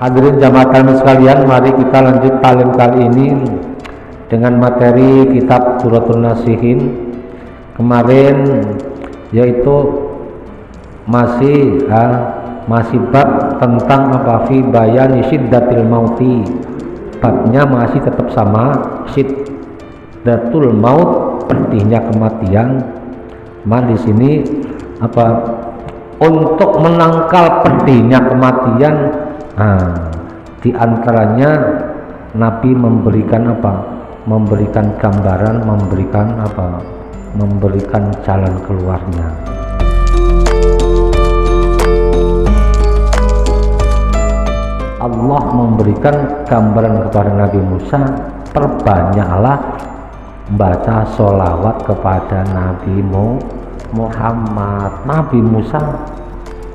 Hadirin jamaah sekalian, mari kita lanjut talim kali ini dengan materi kitab Suratul Nasihin. Kemarin yaitu masih bab tentang apa fi bayani syiddatil mauti. Babnya masih tetap sama, syiddatul maut, pedihnya kematian. Di sini apa untuk menangkal pedihnya kematian, di antaranya Nabi memberikan apa? Memberikan gambaran, memberikan jalan keluarnya. Allah memberikan gambaran kepada Nabi Musa, perbanyaklah baca sholawat kepada Nabi Muhammad. Nabi Musa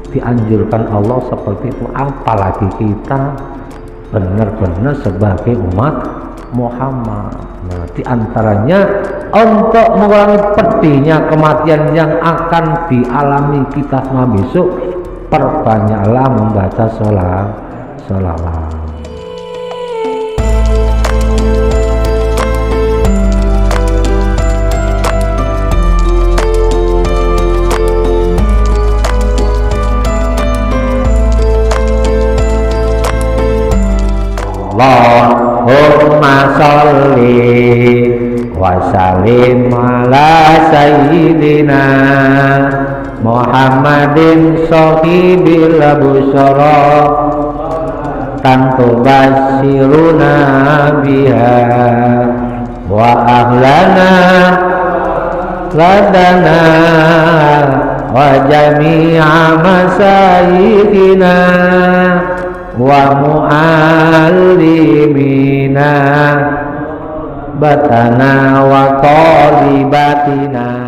dianjurkan Allah seperti itu, apalagi kita benar-benar sebagai umat Muhammad. Di antaranya untuk mengurangi pedihnya kematian yang akan dialami kita semua besok, perbanyaklah membaca sholawat. Allahumma sholli wa sallim ala sayyidina Muhammadin sahibil busyara tantu basiruna biha wa ahlana ladana wa jami'a masayyidina wa muallimina batana wa talibatina.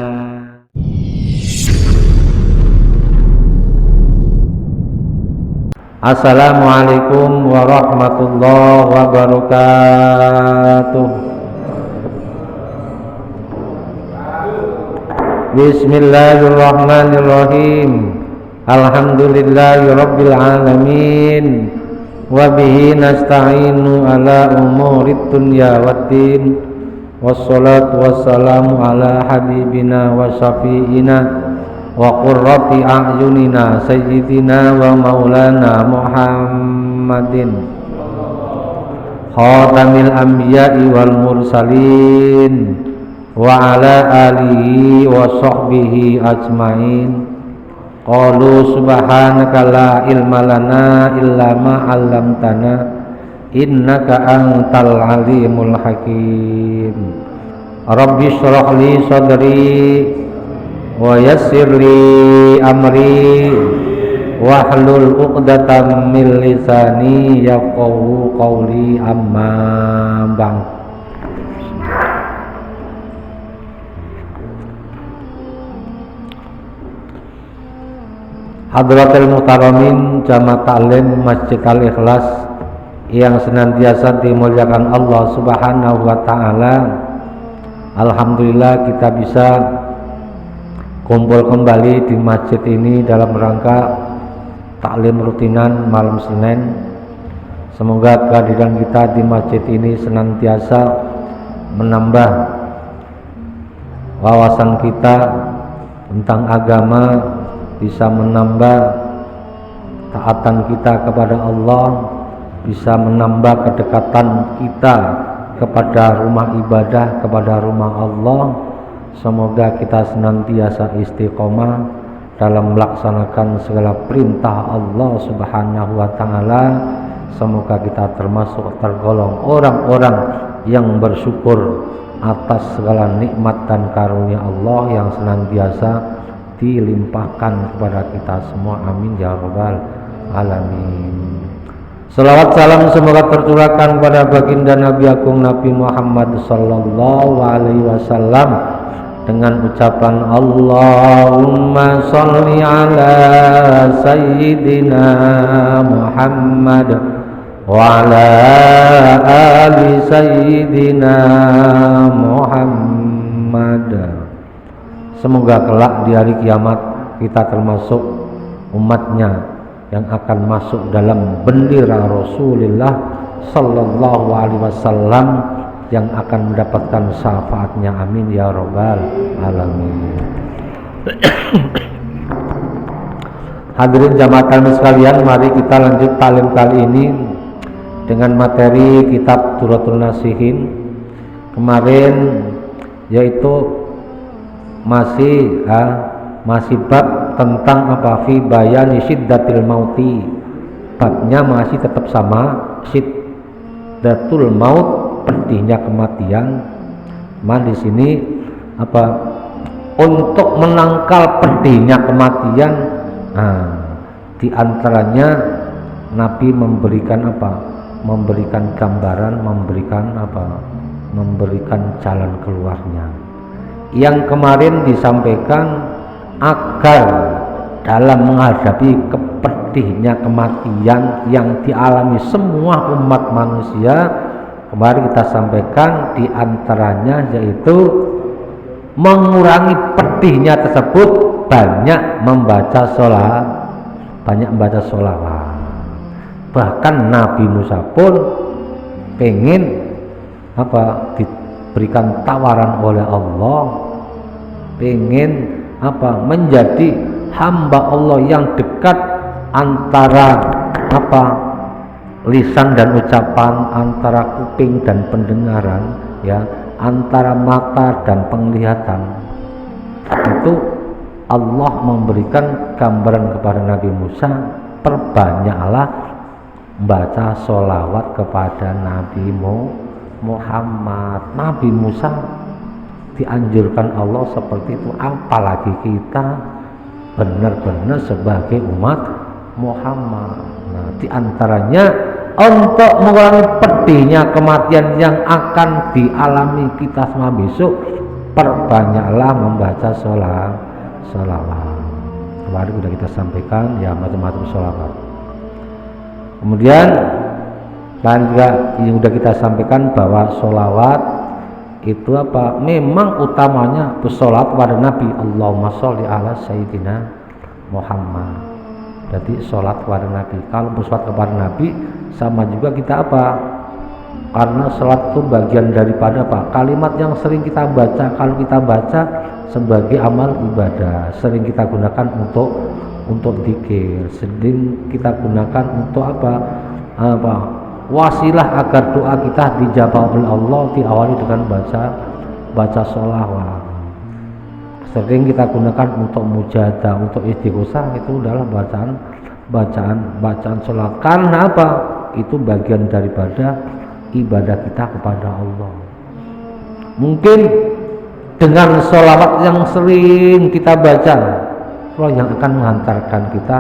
Assalamualaikum warahmatullahi wabarakatuh. Bismillahirrahmanirrahim. Alhamdulillahirabbil alamin. Wa bihi nasta'inu ala umurid dunya waddin. Wassalatu wassalamu ala habibina wa syafi'ina wa qurrati a'yunina sayyidina wa maulana Muhammadin khatamil anbiya'i wal mursalin wa ala alihi wa sahbihi ajmain. Qalu subhanaka la ilma lana illa ma 'allamtana innaka antal alimul hakim. Rabbi shrah li sadri wa yassir li amri wahlul 'uqdatam min lisani yafqahu qawli, amma ba'd. Hadratul muhtaramin jamaah taklim Masjid Al-Ikhlas yang senantiasa dimuliakan Allah Subhanahu wa taala. Alhamdulillah kita bisa kumpul kembali di masjid ini dalam rangka taklim rutinan malam Senin. Semoga kehadiran kita di masjid ini senantiasa menambah wawasan kita tentang agama, bisa menambah taatan kita kepada Allah, bisa menambah kedekatan kita kepada rumah ibadah, kepada rumah Allah. Semoga kita senantiasa istiqomah dalam melaksanakan segala perintah Allah Subhanahu wa taala. Semoga kita termasuk tergolong orang-orang yang bersyukur atas segala nikmat dan karunia Allah yang senantiasa dilimpahkan kepada kita semua. Amin ya rabbal alamin. Salawat salam semoga tercurahkan kepada baginda Nabi Agung Nabi Muhammad sallallahu alaihi wasallam dengan ucapan Allahumma sholli ala sayyidina Muhammad wa ala ali sayyidina Muhammad. Semoga kelak di hari kiamat kita termasuk umatnya yang akan masuk dalam bendera Rasulullah sallallahu alaihi wasallam yang akan mendapatkan syafaatnya, amin ya rabbal alamin. Hadirin jamaah sekalian, mari kita lanjut taklim kali ini dengan materi kitab Duratul Nasihin kemarin, yaitu masih bab tentang apa, fi bayani syiddatil mauti. Babnya masih tetap sama, syiddatul maut, pedihnya kematian. Di sini apa, untuk menangkal pedihnya kematian, di antaranya Nabi memberikan apa, memberikan gambaran, memberikan jalan keluarnya. Yang kemarin disampaikan agar dalam menghadapi pedihnya kematian yang dialami semua umat manusia, kemarin kita sampaikan di antaranya yaitu mengurangi pedihnya tersebut, banyak membaca sholawat. Bahkan Nabi Musa pun pengen apa, diberikan tawaran oleh Allah, pengen apa, menjadi hamba Allah yang dekat antara apa, lisan dan ucapan, antara kuping dan pendengaran, ya, antara mata dan penglihatan. Itu Allah memberikan gambaran kepada Nabi Musa, perbanyaklah membaca sholawat kepada Nabi Muhammad. Nabi Musa dianjurkan Allah seperti itu, apalagi kita benar-benar sebagai umat Muhammad. Di antaranya untuk mengurangi pedihnya kematian yang akan dialami kita semua besok, perbanyaklah membaca sholawat. Kemarin sudah kita sampaikan ya, macam-macam sholawat. Kemudian juga yang sudah kita sampaikan bahwa sholawat itu apa, memang utamanya bersolat kepada Nabi. Allahumma sholli ala sayyidina Muhammad. Jadi sholat kepada Nabi. Kalau bersolat kepada Nabi sama juga kita apa, karena sholat itu bagian daripada apa, kalimat yang sering kita baca. Kalau kita baca sebagai amal ibadah, sering kita gunakan untuk zikir, sering kita gunakan untuk apa, wasilah agar doa kita dijawab oleh Allah, diawali dengan baca sholawat. Sering kita gunakan untuk mujadah, untuk istighosah, itu adalah bacaan sholawat. Karena apa? Itu bagian daripada ibadah kita kepada Allah. Mungkin dengan sholawat yang sering kita baca, Allah yang akan menghantarkan kita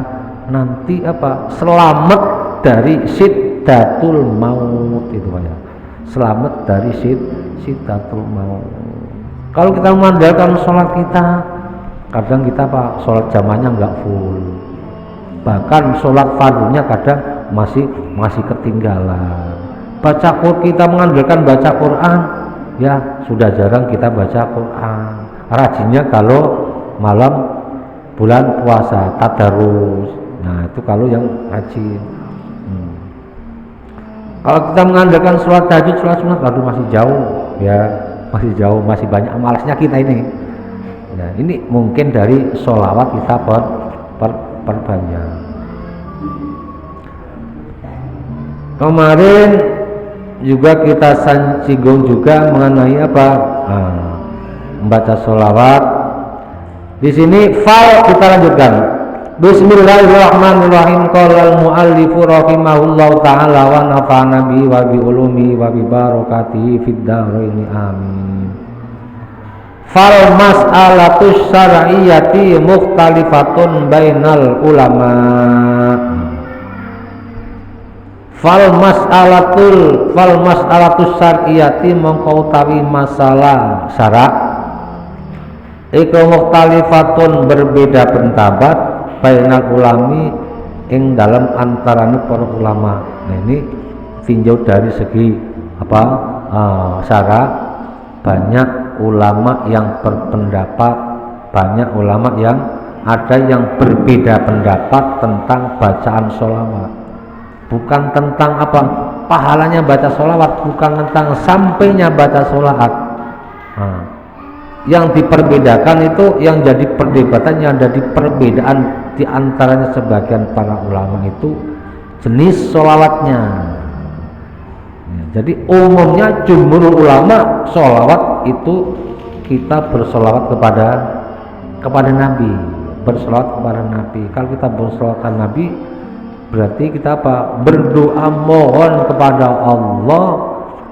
nanti apa, selamat dari syiddatul maut itu ya. Selamat dari syiddatul maut. Kalau kita mengandalkan sholat kita, kadang kita apa, sholat jamaahnya nggak full, bahkan sholat fardunya kadang masih ketinggalan. Kita mengandalkan baca Quran, ya sudah jarang kita baca Quran. Rajinnya kalau malam bulan puasa tadarus, nah itu kalau yang rajin. Kalau kita mengandalkan sholat tahajud, sholat sunat, waduh masih jauh ya, masih banyak malasnya kita ini. Nah ini mungkin dari sholawat kita perbanyak. Kemarin juga kita singgung juga mengenai apa, membaca sholawat. Di sini fal kita lanjutkan. Bismillahirrahmanirrahim. Qala al-muallifu rahimahullahu ta'ala wa nafa'ana bihi wa bi ulumi wa bi barakatihi fid dharain amin. Fal mas'alatus syar'iyyati mukhtalifatun bainal ulama. Fal mas'alatus syar'iyyati mongko utawi masalah syarak iku mukhtalifatun berbeda pendapat bainal ulami ing dalam antarane para ulama. Nah ini tinjau dari segi apa, syarak, banyak ulama yang berpendapat, banyak ulama yang ada yang berbeda pendapat tentang bacaan sholawat. Bukan tentang apa pahalanya baca sholawat, bukan tentang sampainya baca sholawat. Nah, yang diperbedakan itu, yang jadi perdebatan, yang jadi perbedaan di antaranya sebagian para ulama itu jenis sholawatnya. Jadi umumnya jumhur ulama sholawat itu kita bersolawat kepada Nabi, bersolawat kepada Nabi. Kalau kita bersolawat kepada Nabi, berarti kita apa? Berdoa mohon kepada Allah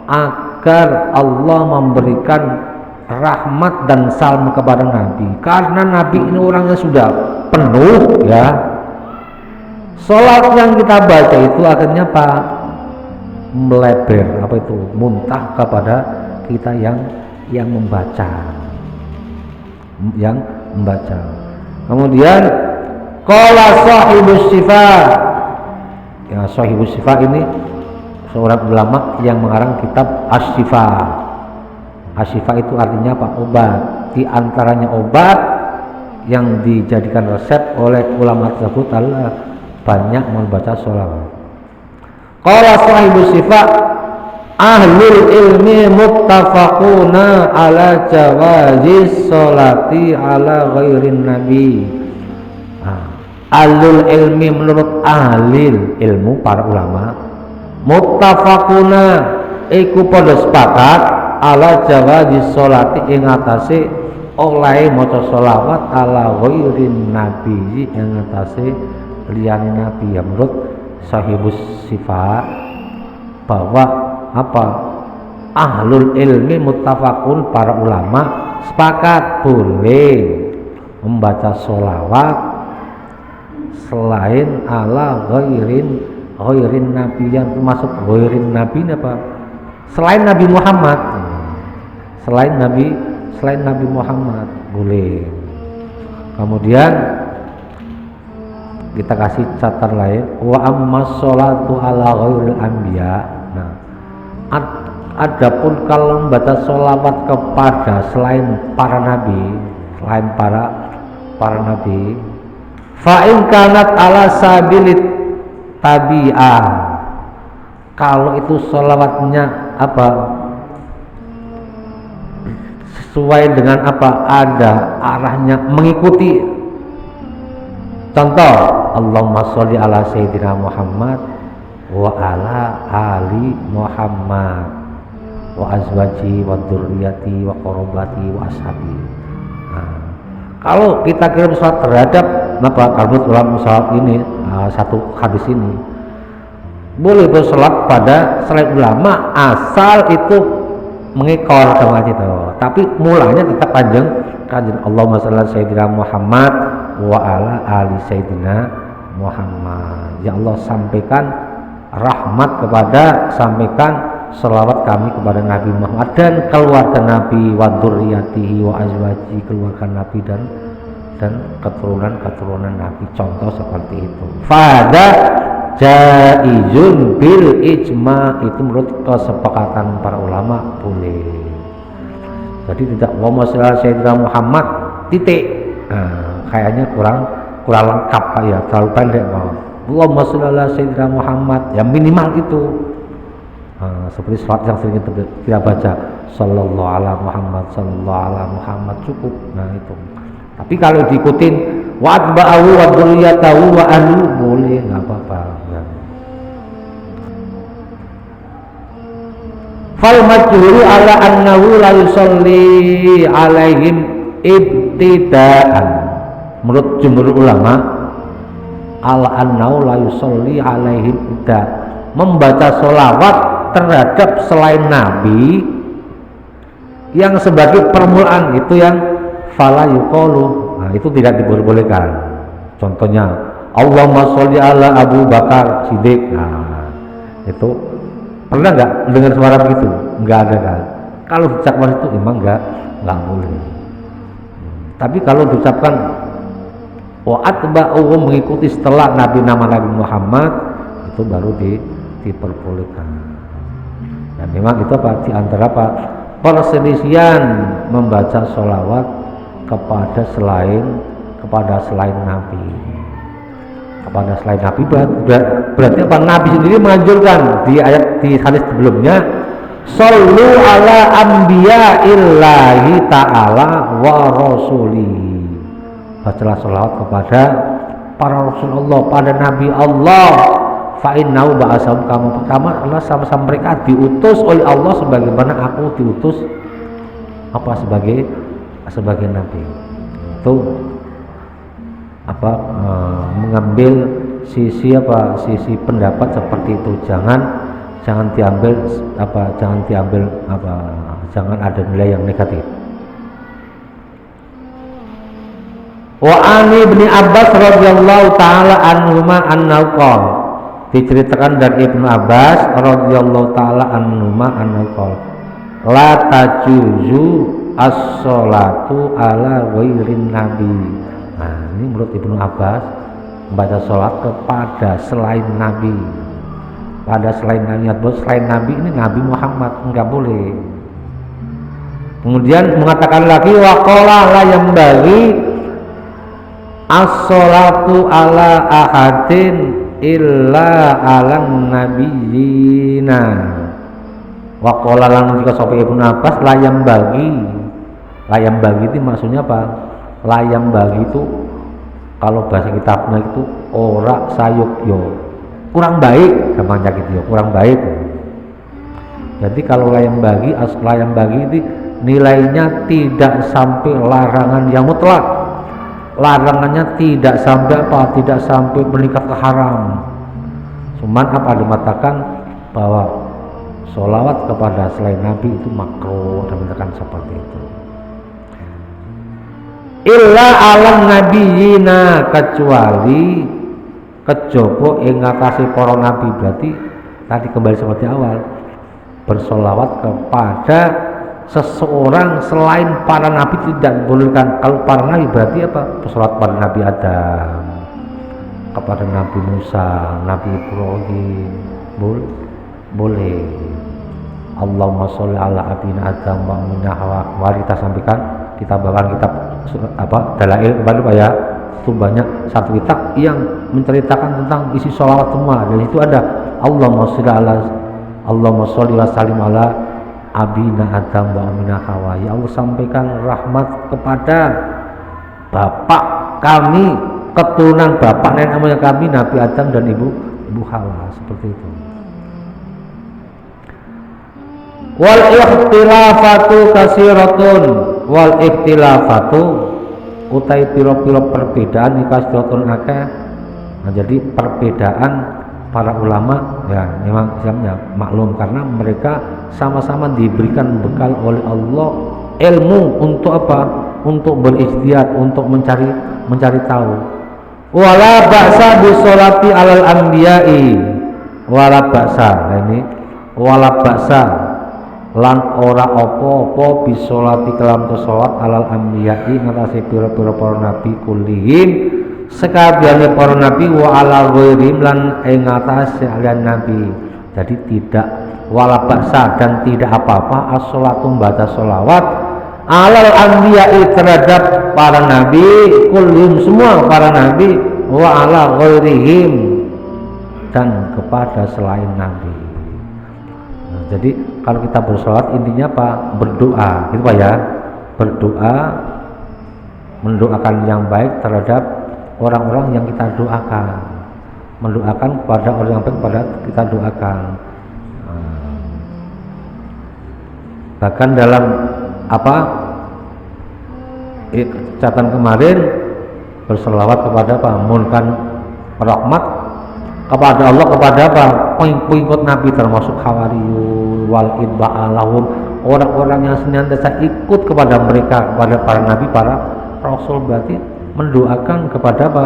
agar Allah memberikan rahmat dan salam kepada Nabi. Karena Nabi ini orangnya sudah penuh ya. Salat yang kita baca itu akhirnya apa? Melebar, apa itu? Muntah kepada kita yang membaca. Yang membaca. Kemudian qala sahibus syifa. Ya, sahibus syifa ini seorang ulama yang mengarang kitab Asy-Syifa. Asy-Syifa itu artinya apa? Obat. Di antaranya obat yang dijadikan resep oleh ulama tersebut adalah banyak membaca sholawat. Qala sahibus syifa, ahlul ilmi muttafaquna ala jawazis sholati ala ghairin nabi. Ahlul ilmi menurut ahli ilmu para ulama, muttafaquna iku padha sepakat ala jawazis sholati ing atase oleh maca sholawat ala ghairin nabi, ing atase liyane nabi. Ya menurut sahibus sifat bahwa apa? Ahlul ilmi muttafaqun, para ulama sepakat boleh membaca sholawat selain ala ghairin nabi. Yang termasuk ghairin nabi apa? Selain Nabi Muhammad, selain Nabi Muhammad boleh. Kemudian kita kasih catatan lain, wa ammas sholatu ala ghairil anbiya. Nah, adapun kalau membaca sholawat kepada selain para nabi, selain para nabi, fa in kanat ala sabilit tabi'ah, kalau itu sholawatnya apa? Sesuai dengan apa? Ada arahnya, mengikuti. Contoh, Allahumma sholli ala sayyidina Muhammad wa ala ali Muhammad wa azwaji wa dzurriyyati wa qarabati wa ashabi. Nah, kalau kita kirim salat terhadap apa? Kalau dalam salat ini, satu hadis ini boleh bersalat pada selain ulama asal itu mengekor sama itu, tapi mulanya tetap panjang Allahumma sholli ala sayyidina Muhammad wa ala ali sayyidina Muhammad. Ya Allah, sampaikan rahmat sampaikan selawat kami kepada Nabi Muhammad dan keluarga Nabi, wa dzurriyyatihi wa azwaji, keluarga Nabi dan keturunan Nabi. Contoh seperti itu. Fada jaizun bil ijma, itu menurut kesepakatan para ulama boleh. Jadi tidak Allahumma sholli ala sayyidina Muhammad titik. Nah, kayaknya kurang lengkap ya, terlalu pendek. Allahumma sholli ala sayyidina Muhammad, ya minimal itu. Seperti surat yang sering kita baca, sallallahu ala Muhammad, sallallahu ala Muhammad, cukup. Nah itu. Tapi kalau diikutin wa atba'ahu wa dzurriyyatahu wa ahlu, boleh, nggak apa-apa ya. Fal majhuru ala annahu la yusalli alaihim ibtidaan, menurut jumhur ulama, ala annahu la yusalli alaihim ibtidaan, membaca sholawat terhadap selain Nabi yang sebagai permulaan itu yang fala yuqalu. Nah, itu tidak diperbolehkan. Contohnya Allahumma sholli ala Abu Bakar Siddiq. Nah, itu pernah nggak dengar suara begitu? Nggak ada kan? Kalau diucapkan itu memang nggak boleh. Tapi kalau diucapkan wa atba'u, mengikuti setelah nama Nabi Muhammad, itu baru diperbolehkan. Dan memang itu apa? Di antara apa? Perselisihan membaca sholawat kepada selain kepada selain Nabi. Kepada selain Nabi berarti apa? Nabi sendiri menganjurkan di ayat di hadis sebelumnya, shollu ala anbiya illahi ta'ala wa rasuli. Bacalah sholawat kepada para rasul Allah, pada Nabi Allah. Fa'innahu ba'asahum, kamu pertama adalah sama-sama mereka diutus oleh Allah sebagaimana aku diutus apa sebagai nabi. Itu apa mengambil sisi pendapat seperti itu, jangan ada nilai yang negatif. Wa ani bin Abbas radhiyallahu taala anhuma annahu qala, diceritakan dari Ibnu Abbas radhiyallahu taala anhuma annahu qala, la tajuzu as-sholatu ala ghairin nabi. Nah, ini menurut Ibnu Abbas, membaca sholat kepada selain Nabi, pada selain Nabi, selain Nabi ini Nabi Muhammad enggak boleh. Kemudian mengatakan lagi, waqala la yambaghi as-sholatu ala ahadin illa alan nabiyina. Waqala lan jika sapa Ibnu Abbas layam bagi itu maksudnya apa? Layam bagi itu kalau bahasa kitabnya itu ora sayukyo, kurang baik namanya gitu ya, kurang baik. Jadi kalau layam bagi itu nilainya tidak sampai larangan yang mutlak, larangannya tidak sampai meningkat ke haram. Cuman apa dimatakan bahwa sholawat kepada selain Nabi itu makruh, dan mengatakan seperti itu. Illa alam nabiyina, kecuali kejaba ing ngatasi para nabi. Berarti tadi kembali seperti awal, bersolawat kepada seseorang selain para nabi tidak dibolehkan. Kalau para nabi berarti apa? Bersolawat pada Nabi Adam, kepada Nabi Musa, Nabi Ibrahim, boleh. Allahumma sholli ala abina Adam wa minna Hawa. Mari kita sampaikan, kita bawakan kitab Dalail kembali Pak ya. Itu banyak satu kitab yang menceritakan tentang isi sholawat semua. Dan itu ada Allahumma sholli wa sallim ala abina Adam wa minna Hawa. Ya Allah, sampaikan rahmat kepada bapak kami, keturunan bapak nenek moyang kami Nabi Adam dan ibu Hawa, seperti itu. Wal ikhtilafatu kasiratun, wal ikhtilafatu utai piro-piro perbedaan kasiratun akeh. Nah, jadi perbedaan para ulama ya memang Islamnya maklum, karena mereka sama-sama diberikan bekal oleh Allah ilmu untuk apa? Untuk berijtihad, untuk mencari tahu. Wala ba'sa bi sholati alal anbiya'i, wala ba'sa. Nah, ini wala ba'sa lan ora apa-apa bisolati kelam sholat alal anbiya'i ngatasi pira-pira para nabi kullihim sekabehane para nabi wa ala ghairihim lan ing ngatasi alian nabi. Jadi tidak wala baksa dan tidak apa-apa as-sholatu membaca sholawat alal anbiya'i terhadap para nabi kullihim semua para nabi wa ala ghairihim dan kepada selain nabi. Jadi kalau kita bersolat intinya apa? Berdoa, gitu Pak ya. Berdoa, mendoakan yang baik terhadap orang-orang yang kita doakan, mendoakan kepada orang yang baik kepada kita doakan. Bahkan dalam catatan kemarin berselawat kepada apa? Mohonkan rahmat kepada Allah, kepada apa? Pengikut Nabi termasuk Hawariyun wal idba'alahum, orang-orang yang senantiasa ikut kepada mereka, kepada para nabi, para rasul. Berarti mendoakan kepada apa?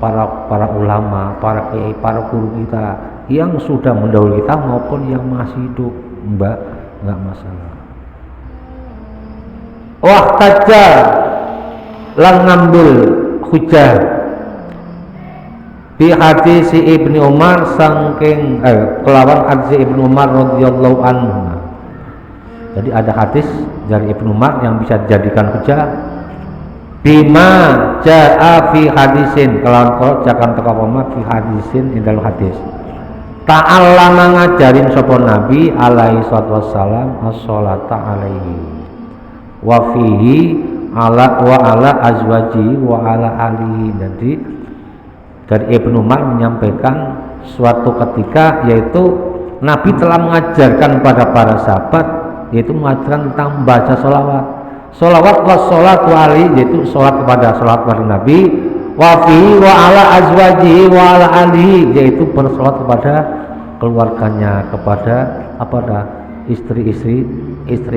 Para ulama, para kiai, para guru kita yang sudah mendahului kita maupun yang masih hidup, enggak masalah. Wahtaja lan ngambil hujah bi hadis Ibnu Umar saking kelawan hadis Ibnu Umar radhiyallahu anhu. Jadi ada hadis dari Ibnu Umar yang bisa dijadikan hujah bima jaa fi hadisin kelawan jakan teka pama fi hadisin ing dalam hadis ta'allama ngajarin sapa nabi alaihi wassalam as-sholata alaihi wa fihi ala wa ala azwaji wa ala alihi. Jadi dari Ibnu Umar menyampaikan suatu ketika yaitu Nabi telah mengajarkan pada para sahabat yaitu mengajarkan tentang membaca sholawat wassalatu alaihi yaitu sholat kepada Nabi wa fihi wa ala azwaji wa ala alihi yaitu bersolat kepada keluarganya, kepada istri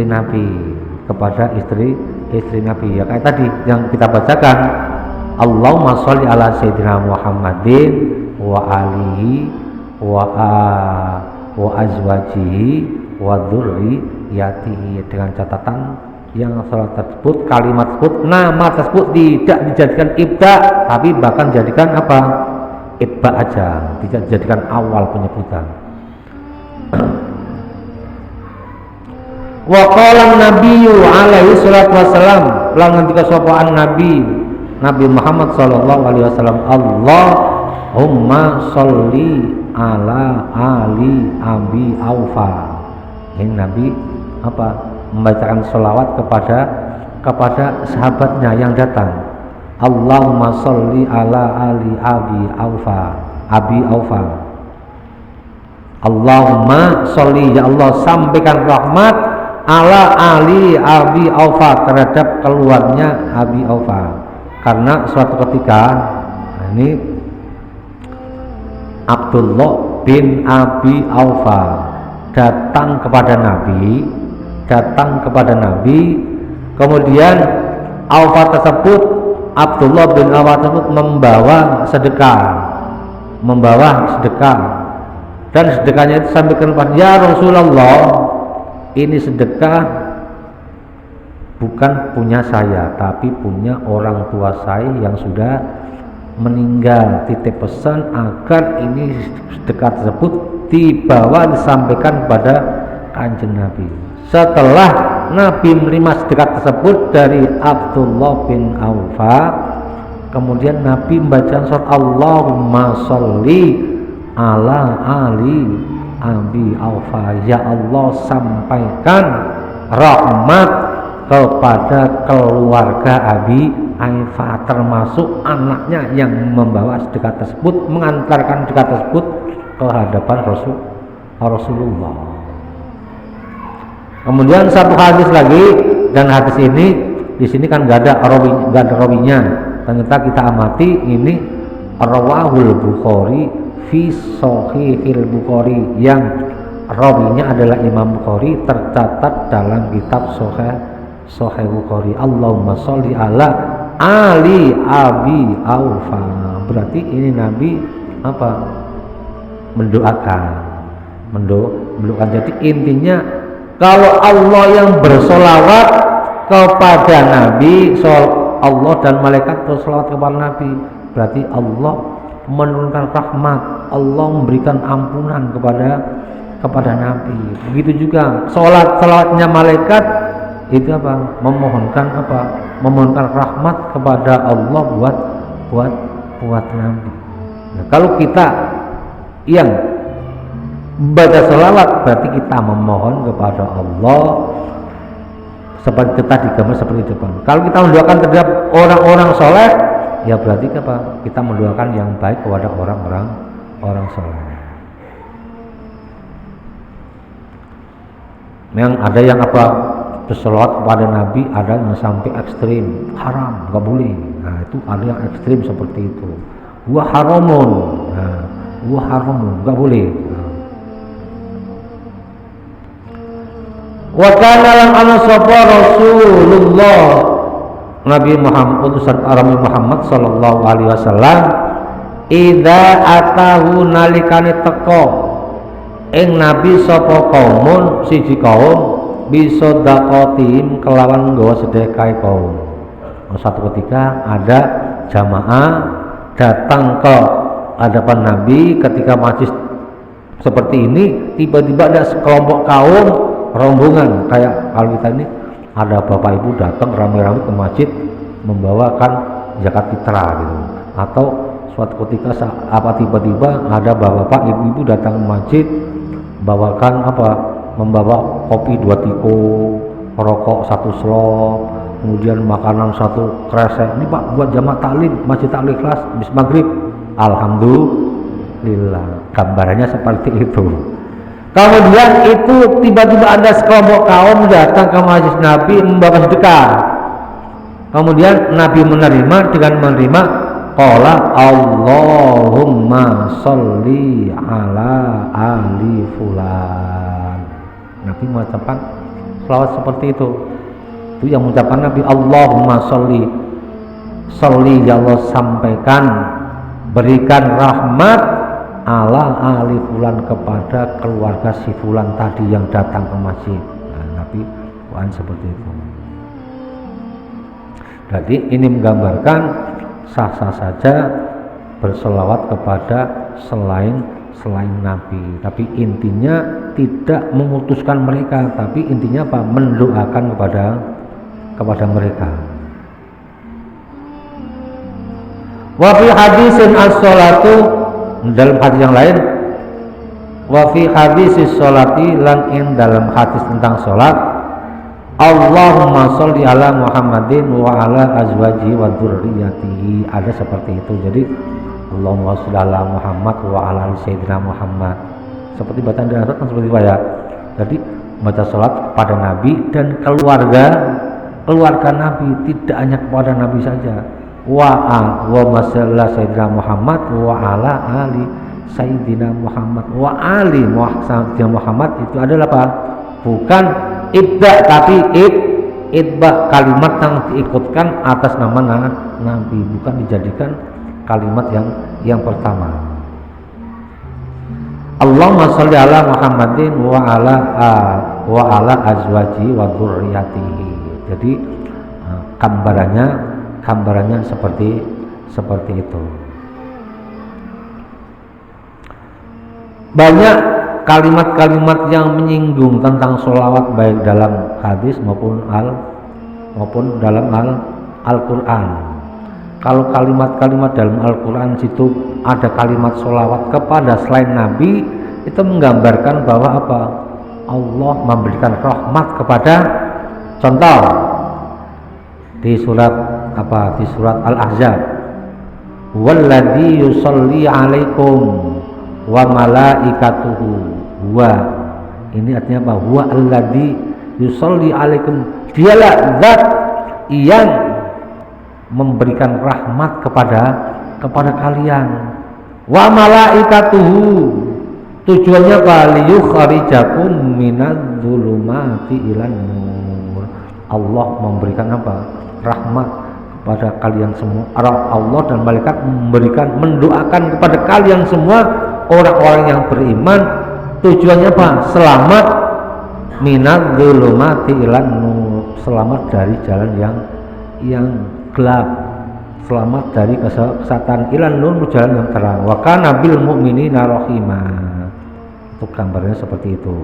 Nabi, kepada istri Nabi ya kayak tadi yang kita bacakan Allahumma sholli ala sayyidina Muhammadin wa alihi wa azwajihi wa dzurriyyatihi dengan catatan yang salat tersebut kalimat tersebut nama tersebut tidak dijadikan ibda tapi bahkan dijadikan apa itba aja, tidak dijadikan awal penyebutan. Wa qala nabiyyu alaihi salatu wasalam lan ngendika sapa Nabi Muhammad sallallahu alaihi wasallam Allahumma sholli ala ali abi aufa. Ini Nabi membacakan sholawat kepada sahabatnya yang datang. Allahumma sholli ala ali abi aufa. Allahumma sholli ya Allah sampaikan rahmat ala ali abi aufa terhadap keluarnya abi aufa. Karena suatu ketika ini Abdullah bin Abi Aufa datang kepada Nabi, kemudian Aufa tersebut Abdullah bin Aufa tersebut membawa sedekah dan sedekahnya itu sampaikan kepada ya Rasulullah, ini sedekah bukan punya saya tapi punya orang tua saya yang sudah meninggal, titip pesan agar ini sedekah tersebut disampaikan kepada Kanjeng Nabi. Setelah Nabi menerima sedekah tersebut dari Abdullah bin Aufa, kemudian Nabi membaca surat Allahumma sholli ala ali abi Aufa, ya Allah sampaikan rahmat kepada keluarga Abi Aufa termasuk anaknya yang membawa sedekah tersebut, mengantarkan sedekah tersebut ke hadapan Rasulullah. Kemudian satu hadis lagi, dan hadis ini di sini kan nggak ada rawinya. Ternyata kita amati ini rawahul Bukhari fi Sahihil Bukhari, yang rawinya adalah Imam Bukhari, tercatat dalam kitab Sahih Bukhari. Allahumma sholli ala ali abi aufa. Berarti ini Nabi mendoakan. Jadi intinya kalau Allah yang bersolawat kepada Nabi, Allah dan malaikat bersolawat kepada Nabi, berarti Allah menurunkan rahmat, Allah memberikan ampunan kepada Nabi. Begitu juga salawatnya malaikat itu memohonkan rahmat kepada Allah buat Nabi. Nah, kalau kita yang baca selawat berarti kita memohon kepada Allah seperti tadi gambar seperti itu. Kalau kita mendoakan terhadap orang-orang soleh, ya berarti kita mendoakan yang baik kepada orang soleh. Yang ada yang bersolawat kepada Nabi, ada yang sampai ekstrim, haram, nggak boleh. Nah itu ada yang ekstrim seperti itu. Gua haramun, nggak boleh. Wa kana lan ana sapa Rasulullah Nabi Muhammad utusan Nabi Muhammad sallallahu alaihi wasallam idza atahu nalikane teka ing Nabi sapa kaumun siji kaum bisa dakotim kelawan nggawa sedekah kaum. Satu ketika ada jamaah datang ke hadapan Nabi ketika majlis seperti ini, tiba-tiba ada sekelompok kaum rombongan, kayak kalau kita ini ada bapak ibu datang rame-rame ke masjid membawakan zakat fitrah gitu. Atau suatu ketika tiba-tiba ada bapak-bapak ibu-ibu datang ke masjid bawakan membawa kopi 2 tiko, rokok 1 slop, kemudian makanan 1 kresek. Ini Pak buat jamaah taklim Masjid Taklim Ikhlas habis maghrib. Alhamdulillah, gambarannya seperti itu. Kemudian itu tiba-tiba ada sekelompok kaum datang ke masjid Nabi membawa sedekah. Kemudian Nabi menerima dengan menerima qala Allahumma sholli ala ali fulan. Nabi mengucapkan selawat seperti itu. Itu yang mengucapkan Nabi, Allahumma sholli ya Allah, sampaikan berikan rahmat ala ali fulan kepada keluarga si fulan tadi yang datang ke masjid. Nabi seperti itu. Jadi ini menggambarkan sah-sah saja berselawat kepada selain Nabi, tapi intinya tidak memutuskan mereka, tapi intinya mendoakan kepada mereka. Wa fi hadisin as-sholatu, dalam hadis yang lain, wa fi hadisis sholati, lan in dalam hadis tentang sholat, Allahumma sholli ala Muhammadin wa ala azwaji wa dzurriyyatihi, ada seperti itu. Jadi Allahumma sholli ala Muhammad wa ala sayyidina Muhammad, seperti bacaan di atas kan seperti itu ya. Jadi baca sholat kepada Nabi dan keluarga Nabi, tidak hanya kepada Nabi saja. Wa sholli sayyidina Muhammad wa ala ali sayyidina Muhammad wa ali sayyidina Muhammad, itu adalah apa? Bukan itba, tapi itba kalimat yang diikutkan atas nama Nabi, bukan dijadikan kalimat yang pertama. Allahumma sholli ala Muhammadin wa ala azwaji wa dzurriyyatihi. Jadi gambarannya seperti itu. Banyak kalimat-kalimat yang menyinggung tentang sholawat baik dalam hadis maupun dalam Al-Quran. Kalau kalimat-kalimat dalam Al-Quran situ ada kalimat sholawat kepada selain Nabi, itu menggambarkan bahwa Allah memberikan rahmat kepada, contoh di surat Al-Ahzab, walladzi yusolli alaikum wa malaikatuhu, ini artinya apa? Huwa alladzi yusolli alaikum, dialah zat yang memberikan rahmat kepada kalian. Wa malaikatuhu, tujuannya apa? Liyukhrijakum minadz-dzulumati ilan nur. Allah memberikan apa? Rahmat kepada kalian semua. Allah dan malaikat mendoakan kepada kalian semua orang-orang yang beriman. Tujuannya apa? Selamat minadz-dzulumati ilan nur, selamat dari jalan yang gelap, selamat dari kesesatan, ilan nur, jalan yang terang. Wa kana bil mu'minina rahima, itu gambarnya seperti itu.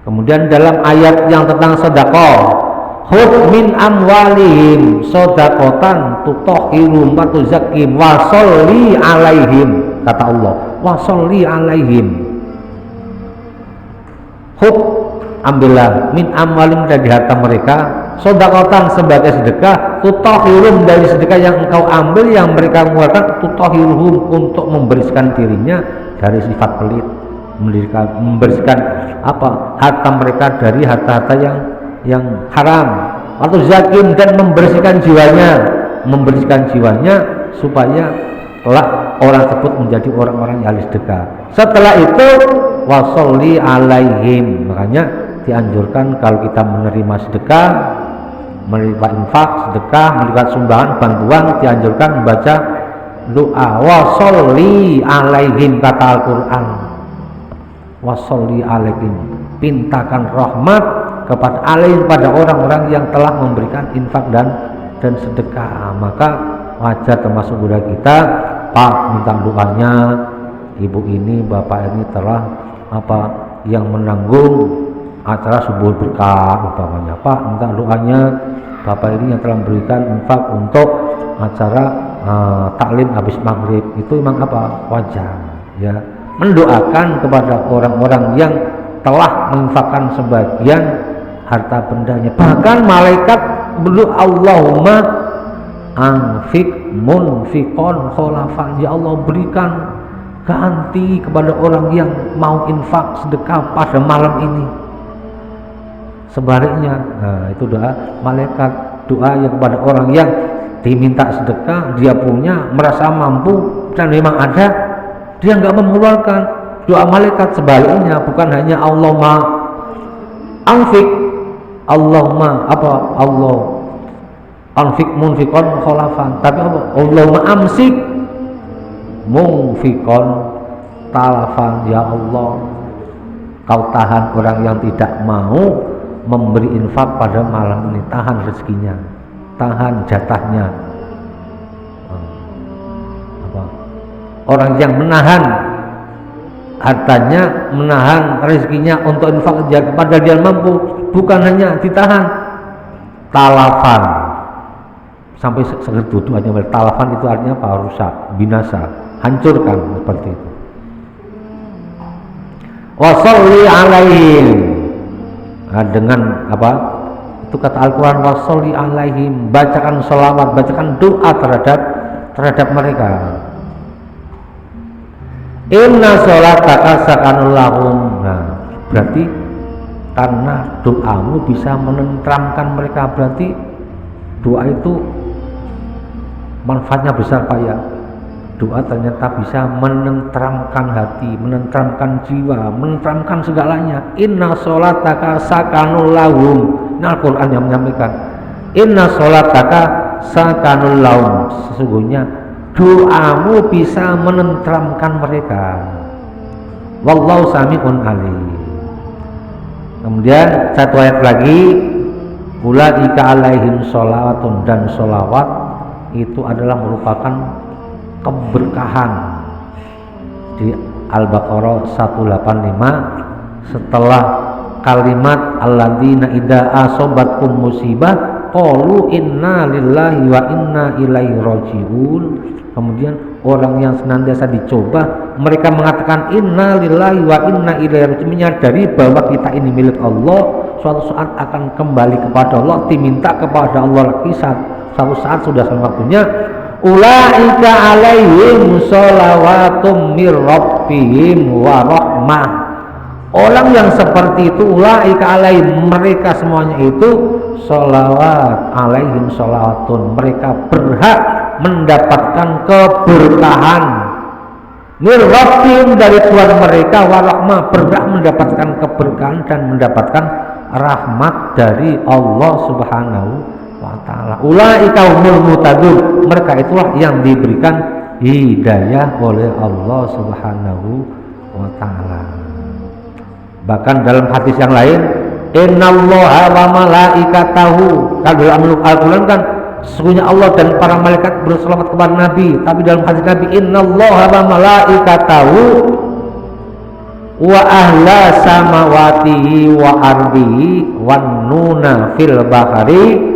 Kemudian dalam ayat yang tentang sedekah, khudh min amwalihim shadaqatan tutahhiruhum wa tuzakkihim wa sholli alaihim, kata Allah, wa sholli alaihim. Khudh, ambillah, min amwalim, dari harta mereka, shadaqatan, sebagai sedekah, tutahhiruhum, dari sedekah yang engkau ambil, yang mereka mengeluarkan, tutahhiruhum, untuk membersihkan dirinya dari sifat pelit, membersihkan harta mereka dari harta-harta yang haram, atau zakim, dan membersihkan jiwanya supaya kelak orang tersebut menjadi orang-orang yang ahli sedekah. Setelah itu wasolli alaihim, makanya dianjurkan kalau kita menerima sedekah, menerima infak, sedekah, menerima sumbangan, bantuan, dianjurkan membaca doa wasolli alaihim, kata Al-Quran, wasolli alaihim, pintakan rahmat kepada alaihim, pada orang-orang yang telah memberikan infak dan sedekah. Maka wajar termasuk budaya kita, Pak, minta doanya, ibu ini, bapak ini telah yang menanggung acara subuh berkah umpamanya, Pak minta doanya Bapak ini yang telah memberikan infak untuk acara taklim habis maghrib, itu memang apa? Wajar ya, mendoakan kepada orang-orang yang telah menginfakkan sebagian harta bendanya. Bahkan malaikat berdoa, Allahumma anfik munfikon kholafan, ya Allah berikan ganti kepada orang yang mau infak sedekah pada malam ini. Sebaliknya, nah itu doa malaikat, doa yang kepada orang yang diminta sedekah, dia punya, merasa mampu dan memang ada, dia nggak mengeluarkan. Doa malaikat sebaliknya, bukan hanya Allahumma anfik, Allahumma apa? Allah anfik munfikon kholafan, tapi apa? Allahumma amsik munfikon talafan, ya Allah kau tahan orang yang tidak mau memberi infak pada malam ini, tahan rezekinya, tahan jatahnya. Orang yang menahan hartanya, menahan rezekinya untuk infak kepada dia mampu, bukan hanya ditahan, talafan sampai segitu aja. Talafan itu artinya apa? Rusak, binasa, hancurkan, seperti itu. Washolli alaihim, nah, dengan apa? Itu kata Al-Quran, washolli alaihim, bacakan sholawat, bacakan doa terhadap mereka. Inna sholataka sakanul lahum. Nah, berarti karena doamu bisa menenteramkan mereka, berarti doa itu manfaatnya besar Pak ya. Doa ternyata bisa menenteramkan hati, menenteramkan jiwa, menenteramkan segalanya. Inna sholataka sakanul lahum. Nah, Al-Quran yang menyampaikan inna sholataka sakanul lahum, sesungguhnya doamu bisa menenteramkan mereka. Wallahu sami'un alim. Kemudian satu ayat lagi, ulaika alaihim sholawatun, dan sholawat itu adalah merupakan keberkahan. Di Al-Baqarah 185 setelah kalimat alladzina idza asobatkum musibah qalu inna lillahi wa inna ilaihi rajiun. Kemudian orang yang senantiasa dicoba, mereka mengatakan inna lillahi wa inna ilaihi rajiun, menyadari bahwa kita ini milik Allah, suatu saat akan kembali kepada Allah, diminta kepada Allah lagi suatu saat sudah sampai waktunya. Ulaika alaihim sholawatum mir rabbihim wa rahmah. Orang yang seperti itu, ulaika alaihim, mereka semuanya itu sholawat, alaihim sholawatun, mereka berhak mendapatkan keberkahan mir rabbihim, dari Tuhan mereka, wa rahmah, berhak mendapatkan keberkahan dan mendapatkan rahmat dari Allah Subhanahu wa ta'ala. Ulaika humul muhtadun, mereka itulah yang diberikan hidayah oleh Allah Subhanahu wa ta'ala. Bahkan dalam hadis yang lain, innallaha wa malaikatahu, kalau dalam Al-Quran kan sesungguhnya Allah dan para malaikat berselawat kepada Nabi, tapi dalam hadis Nabi innallaha wa malaikatahu wa ahla samawatihi wa ardihi wan nuna fil bahari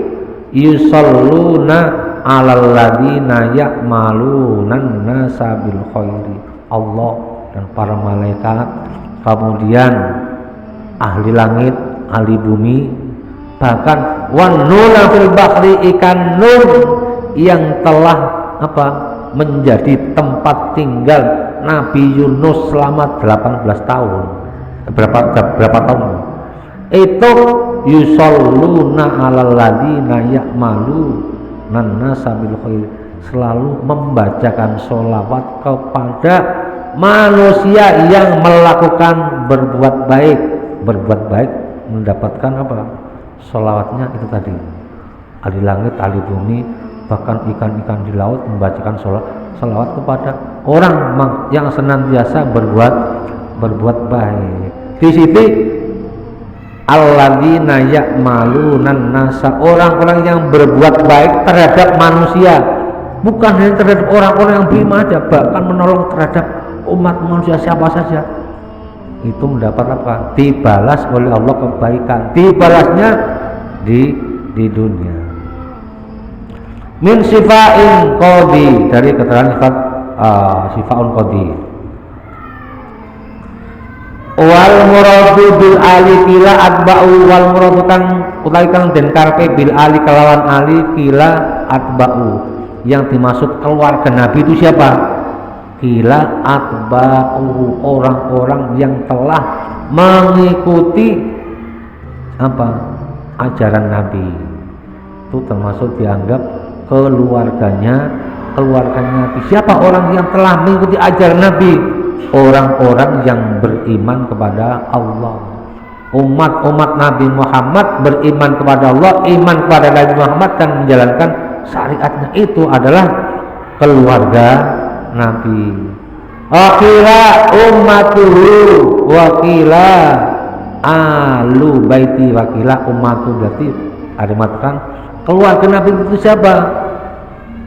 yusalluna alal ladina ya'malunan nasa bil khairi. Allah dan para malaikat, kemudian ahli langit, ahli bumi, bahkan wan nuna fil bahri, ikan nur yang telah apa? Menjadi tempat tinggal Nabi Yunus selama 18 tahun. Berapa tahun? Itu yusalluna alal ladina ya'malunan nasa bil khair, selalu membacakan sholawat kepada manusia yang melakukan berbuat baik mendapatkan apa? Sholawatnya itu tadi. Ahli langit, ahli bumi, bahkan ikan-ikan di laut membacakan sholawat kepada orang yang senantiasa berbuat baik. Di sini alladzina ya'malunan nasa, orang-orang yang berbuat baik terhadap manusia, bukan hanya terhadap orang-orang yang beriman saja, bahkan menolong terhadap umat manusia siapa saja. itu mendapat apa? Dibalas oleh Allah kebaikan. Dibalasnya di dunia. Min sifain qadi, dari keterangan sifat sifaun qadi. Wal muradu bil ali kila atba'u, wal muradu kang utawi kang den karepe bil ali kelawan ali kila atba'u, yang dimaksud keluarga Nabi itu siapa? Kila atba'u, orang-orang yang telah mengikuti apa? Ajaran Nabi. Itu termasuk dianggap keluarganya Nabi. Siapa orang yang telah mengikuti ajaran Nabi? Orang-orang yang beriman kepada Allah. Umat Nabi Muhammad beriman kepada Allah, iman kepada Nabi Muhammad dan menjalankan syariatnya, itu adalah keluarga Nabi. Wakila ummatuhu, wakila alu baiti, wakila ummatu, berarti ada mengatakan keluarga Nabi itu siapa?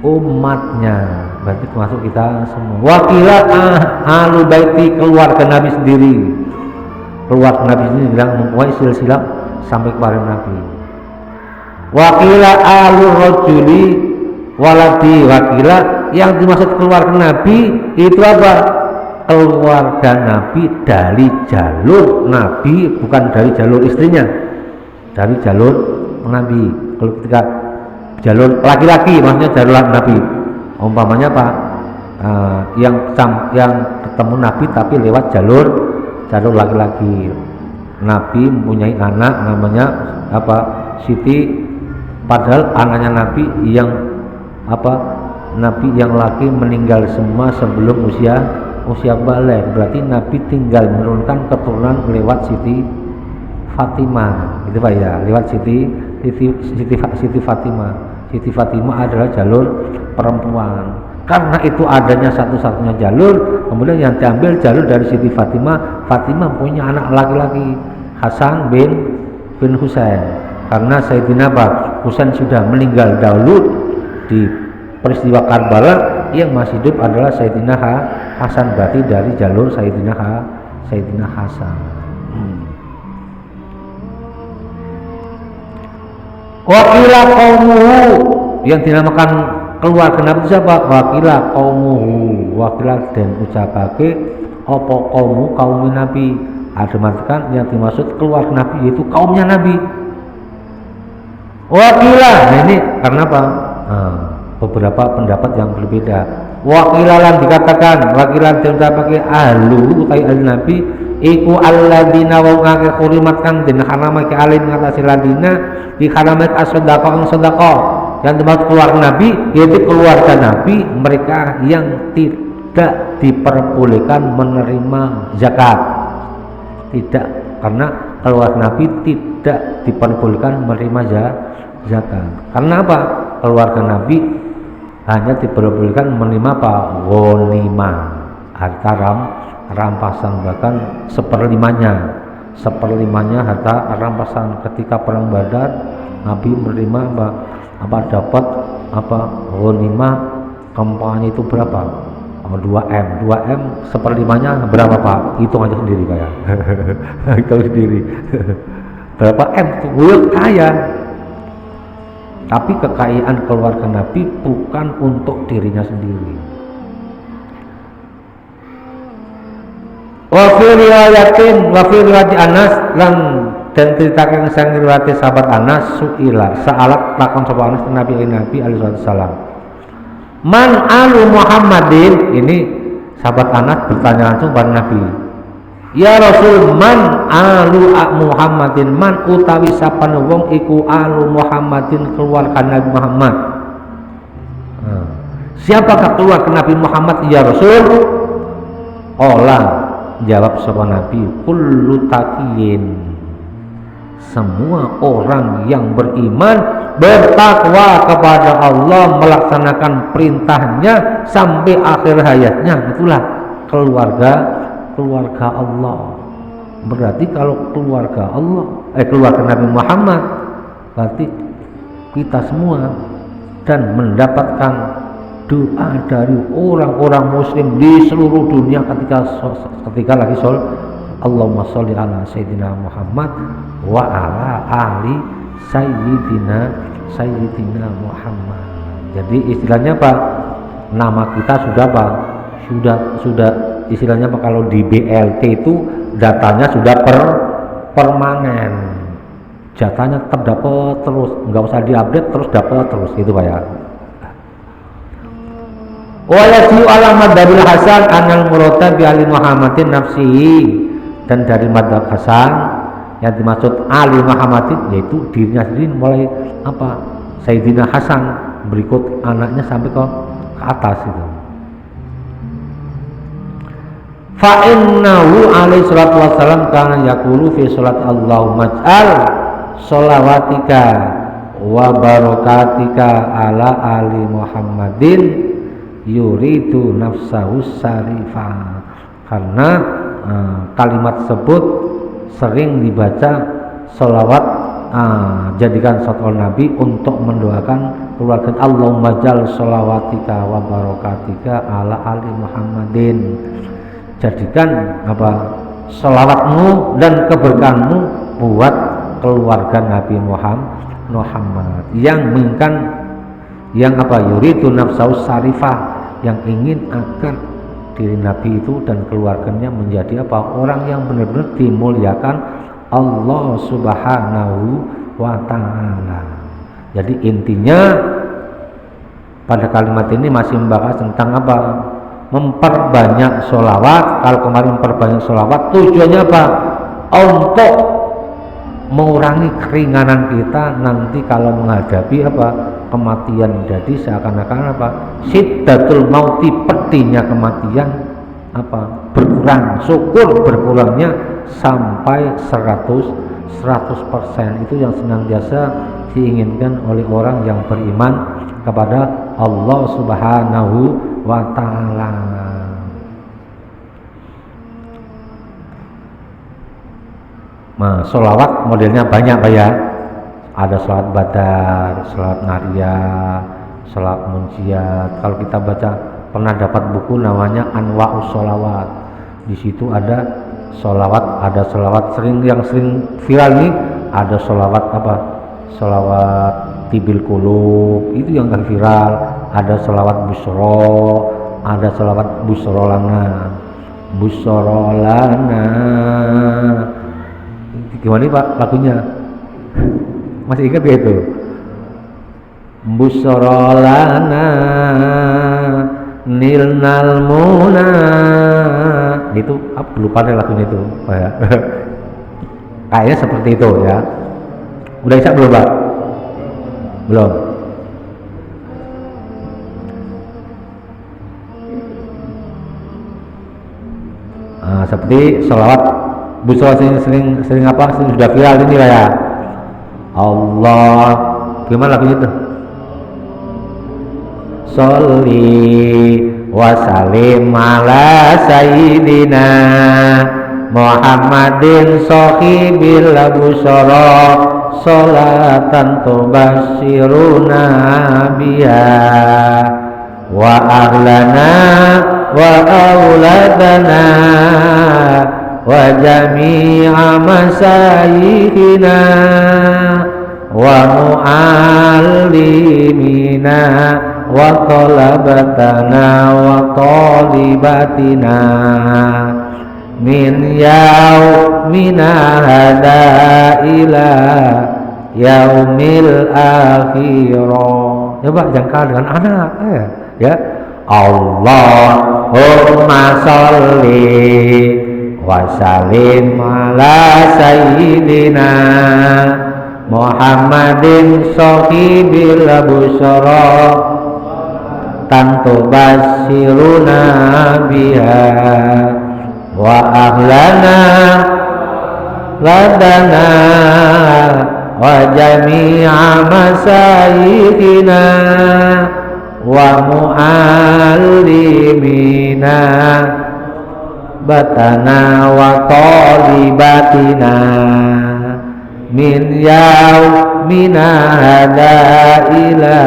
Umatnya, berarti termasuk kita semua. Wakila alu baiti, keluarga Nabi sendiri. Keluarga Nabi sendiri bilang mempunyai silsilah sampai kepada Nabi. Wakila alu rojuli waladi, wakila yang dimaksud keluarga Nabi itu apa? Keluarga Nabi dari jalur Nabi, bukan dari jalur istrinya, dari jalur Nabi. Kalau ketika jalur laki-laki maksudnya jalur Nabi, umpamanya apa? Yang ketemu Nabi tapi lewat jalur laki-laki. Nabi mempunyai anak namanya apa? Siti, padahal anaknya Nabi yang apa? Nabi yang laki meninggal semua sebelum usia balik. Berarti Nabi tinggal menurunkan keturunan lewat Siti Fatimah, gitu Pak ya, lewat Siti Fatimah. Siti Fatimah adalah jalur perempuan. Karena itu adanya satu-satunya jalur, kemudian yang diambil jalur dari Siti Fatimah. Fatimah punya anak laki-laki, Hasan bin Husain. Karena Sayyidina Husain sudah meninggal dahulu di peristiwa Karbala, yang masih hidup adalah Sayyidina Hasan, berarti dari jalur Sayyidina Hasan. Wakilah qaumuhu, yang dinamakan keluarga Nabi siapa? Wakilah qaumuhu, wakilah dan ucapake apa kaum Nabi. Ada mengatakan yang dimaksud keluarga Nabi yaitu kaumnya Nabi. Wakilah, nah ini karena apa? Beberapa pendapat yang berbeda. Wakilalan dikatakan, wakilan diucapake ahlu utai ahli Nabi iku alladzina wa ngake kurimat kang den haramake alim ngatasi ladina di haramat as-shadaqah sedekah. Yang dimaksud keluarga Nabi yaitu keluarga Nabi mereka yang tidak diperbolehkan menerima zakat. Tidak, karena keluarga Nabi tidak diperbolehkan menerima zakat. Karena apa? Keluarga Nabi hanya diperbolehkan menerima apa? Ghanimah, harta rampasan, bahkan seperlimanya harta rampasan. Ketika perang Badar, Nabi menerima apa dapat apa ghanimah, kampanye itu berapa? 2M seperlimanya berapa Pak? Hitung aja sendiri Pak ya. Hitung sendiri. Berapa M? Gue kaya. Tapi kekayaan keluarga Nabi bukan untuk dirinya sendiri. Wa fi riwayat Anas lan dan ceritakan sang riwayat sahabat Anas suila sa'alat takon sapa Anas Nabi alaihi wasallam. Man alu Muhammadin, ini sahabat Anas bertanya langsung pada Nabi. Ya Rasul, man alu Muhammadin, man utawi sapane wong iku alu Muhammadin keluarga Nabi Muhammad. Siapakah keluarga Nabi Muhammad ya Rasul? Olah, jawab sapa Nabi, kullu taqiyin, semua orang yang beriman bertakwa kepada Allah, melaksanakan perintahnya sampai akhir hayatnya, itulah keluarga Allah. Berarti kalau keluarga Nabi Muhammad berarti kita semua, dan mendapatkan doa dari orang-orang muslim di seluruh dunia ketika lagi Allahumma sholli ala sayyidina Muhammad wa ala ali sayyidina Muhammad. Jadi istilahnya apa? Nama kita sudah apa? Sudah istilahnya apa? Kalau di BLT itu datanya sudah permanen. Jatahnya tetap dapat terus, nggak usah diupdate, terus dapat terus gitu Pak ya. Wa yasiu ala madhabil Hasan anal murata bi ali Muhammadin nafsihi, dan dari madhab Hasan yang dimaksud ali Muhammadin yaitu dirinya sendiri, mulai apa? Sayyidina Hasan berikut anaknya sampai ke atas itu. Fa innahu alaihi salatu wassalam kana yaqulu fi salat Allahumma ij'al sholawatika wa barakatika ala ali Muhammadin yuridu nafsahu syarifah. Karena kalimat tersebut sering dibaca sholawat, jadikan sholawat Nabi untuk mendoakan keluarga. Allahumma jal sholawatika wa barakatika ala ali Muhammadin, jadikan apa sholawatmu dan keberkahanmu buat keluarga Nabi Muhammad yang menginginkan yang apa yuridu nafsahu syarifah, yang ingin agar diri Nabi itu dan keluarganya menjadi apa? Orang yang benar-benar dimuliakan Allah Subhanahu wa ta'ala. Jadi intinya pada kalimat ini masih membahas tentang apa? Memperbanyak sholawat. Kalau kemarin memperbanyak sholawat tujuannya apa? Untuk mengurangi keringanan kita nanti kalau menghadapi apa? Kematian. Jadi seakan-akan apa? Syiddatul mauti, pedihnya kematian apa? Berkurang. Syukur berkurangnya sampai 100%. Itu yang senantiasa diinginkan oleh orang yang beriman kepada Allah Subhanahu wa ta'ala. Nah, sholawat modelnya banyak Pak ya. Ada sholawat badar, sholawat nariyah, sholawat munjiat. Kalau kita baca, pernah dapat buku namanya Anwa'us Sholawat. Di situ ada sholawat, yang sering viral nih, ada sholawat apa? Sholawat tibil kulub, itu yang kan viral. Ada sholawat busro, ada sholawat busrolana. Gimana Pak lagunya? Masih ingat gak itu? Busrolana nilnal muna. Itu lupa deh lagunya itu Pak ya. Kayaknya seperti itu ya. Udah bisa belum Pak? Belum. Seperti sholawat busro sering apa? Sering sudah viral ini Pak ya. Allah, gimana lagunya itu? Sholli wa sallim ala sayyidina Muhammadin sahibil busra sholatan tubasyiruna biha wa ahlana wa auladana wa jami'a masayikhina wa mu'allimina wa talabatana wa talibatina min yaumina hada ila yaumil akhirah. Coba jangka dengan anak ya. Allahumma sholli wa sallim ala sayyidina Muhammadin sahibil busra tantu basyiruna biha wa ahlana ladana wa jami'a masayikhina wa mu'allimina batana wa talibatina min yaumina hada ila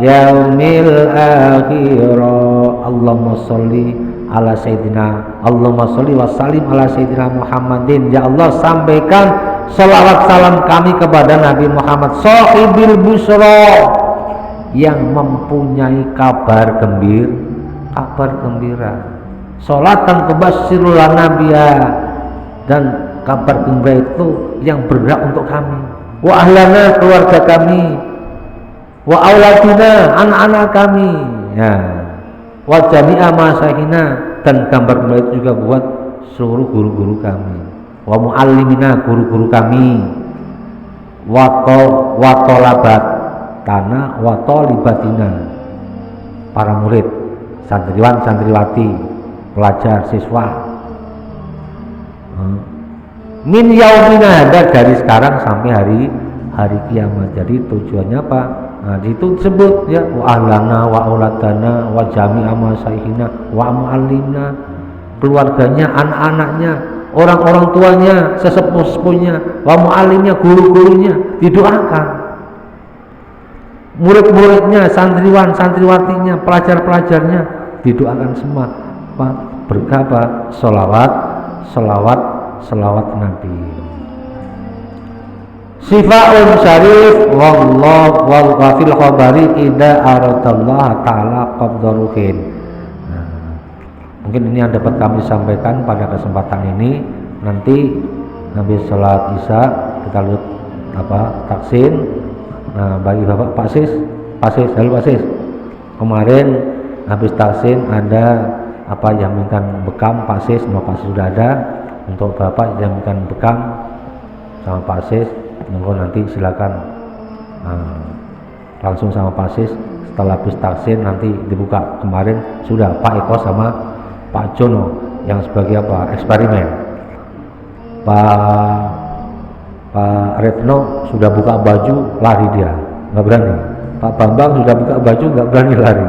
yaumil akhirah. Allahumma sholli ala sayyidina, Allahumma sholli wa sallim ala sayyidina Muhammadin. Ya Allah, sampaikan salawat salam kami kepada Nabi Muhammad sahibil busra, yang mempunyai kabar gembira. Sholatan tubasyirul nabiya, dan kabar gembira itu yang bergerak untuk kami. Wa ahlana, keluarga kami. Wa auladina, anak-anak kami. Ya. Wa jami'a masyaykhina, dan kabar gembira itu juga buat seluruh guru-guru kami. Wa muallimina, guru-guru kami. Wa talabat tanah, wa talibatina, para murid, santriwan, santriwati, pelajar, siswa. Min yaumina hada, dari sekarang sampai hari kiamat. Jadi tujuannya apa? Nah, itu disebut ya, wa ahlana wa auladana wa jami'a masyaykhina wa muallimna, keluarganya, anak-anaknya, orang-orang tuanya, sesepuh-sepuhnya, wa muallimnya, guru-gurunya, didoakan. Murid-muridnya, santriwan, santriwatinya, pelajar-pelajarnya, didoakan semua. Berkata selawat Nabi. Sifaun syarif wallahu wal fil khabari idza aradallahu taala qabdaruhin. Mungkin ini yang dapat kami sampaikan pada kesempatan ini. Nanti habis salat Isya kita lihat taksin. Nah, bagi Bapak Pak Sis, halo Pak Sis. Kemarin habis taksin ada yang minta bekam Pak Sis, Pak Sis sudah ada. Untuk Bapak yang minta bekam sama Pak Sis, nanti silakan langsung sama Pak Sis. Setelah habis taksin nanti dibuka. Kemarin sudah Pak Eko sama Pak Jono yang sebagai eksperimen. Pak Retno sudah buka baju, lari dia, nggak berani. Pak Bambang sudah buka baju, nggak berani lari.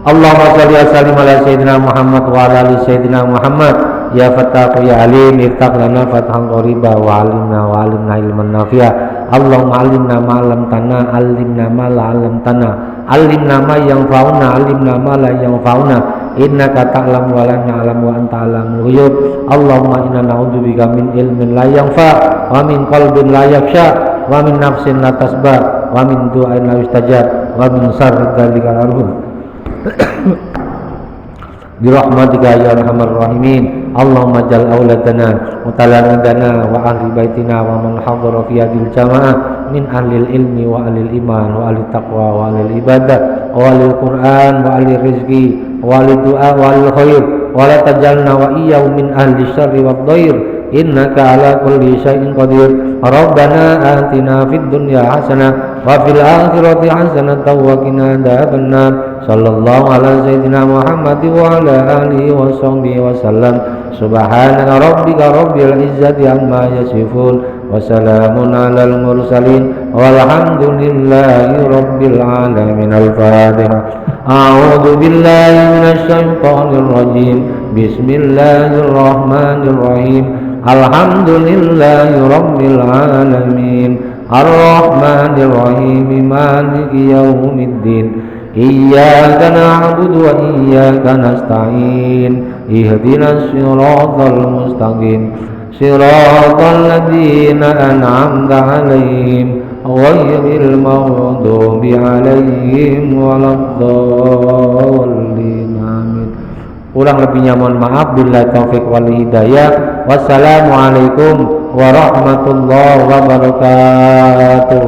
Allahumma sholli wa sallim ala sayyidina Muhammad wa ala ali sayyidina Muhammad. Ya Fattah ya Alim, iftah lana fathan qariba wa alimna ilman nafi'a. Allahumma alimna ma lam tana, alimna ma la alam tana, alimna ma yanfa'una, alimna ma la yanfa'una. Innaka ta'lam wa la na'lam wa anta alamul ghuyub. Allahumma inna na'udzubika min ilmin la yanfa' wa min qalbin la yakhsha wa min nafsin la tasba wa min du'ain la yustajab wa min syarri dzalikal arham. Birahmatika ya arhamar rahimin. Allahumma jal auladana wa talamidana wa ahli baitina wa man hadara fi hadhil jamaah min ahlil ilmi wa ahlil iman wa ahli taqwa wa ahlil ibadah wa ahlil quran wa ahlil rizqi wa ahlil du'a wa ahlil khair wa la tajalna wa iyyahum min ahli syarri wad dhair. Innaka ala kulli syai'in qadir. Rabbana atina fid dunya hasanah wa fil akhirati hasanah wa qina adzabannar. Sallallahu ala sayyidina Muhammad wa ala alihi wa sahbihi wa sallam. Subhana rabbika rabbil izzati amma yasifun wa salamun alal mursalin walhamdulillahi rabbil alamin. Al-Fatihah. A'udzu billahi minasy syaithanir rajim. Bismillahirrahmanirrahim. Alhamdulillahi rabbil alamin. Ar-Rahmanir Rahim. Maliki yaumiddin. Iyyaka na'budu wa iyyaka nasta'in. Ihdinas siratal mustaqim. Siratal ladzina an'amta 'alaihim ghairil maghdubi 'alaihim waladdallin. Amin. Kurang lebihnya mohon maaf. Billahi taufik wal hidayah. Wassalamualaikum warahmatullahi wabarakatuh.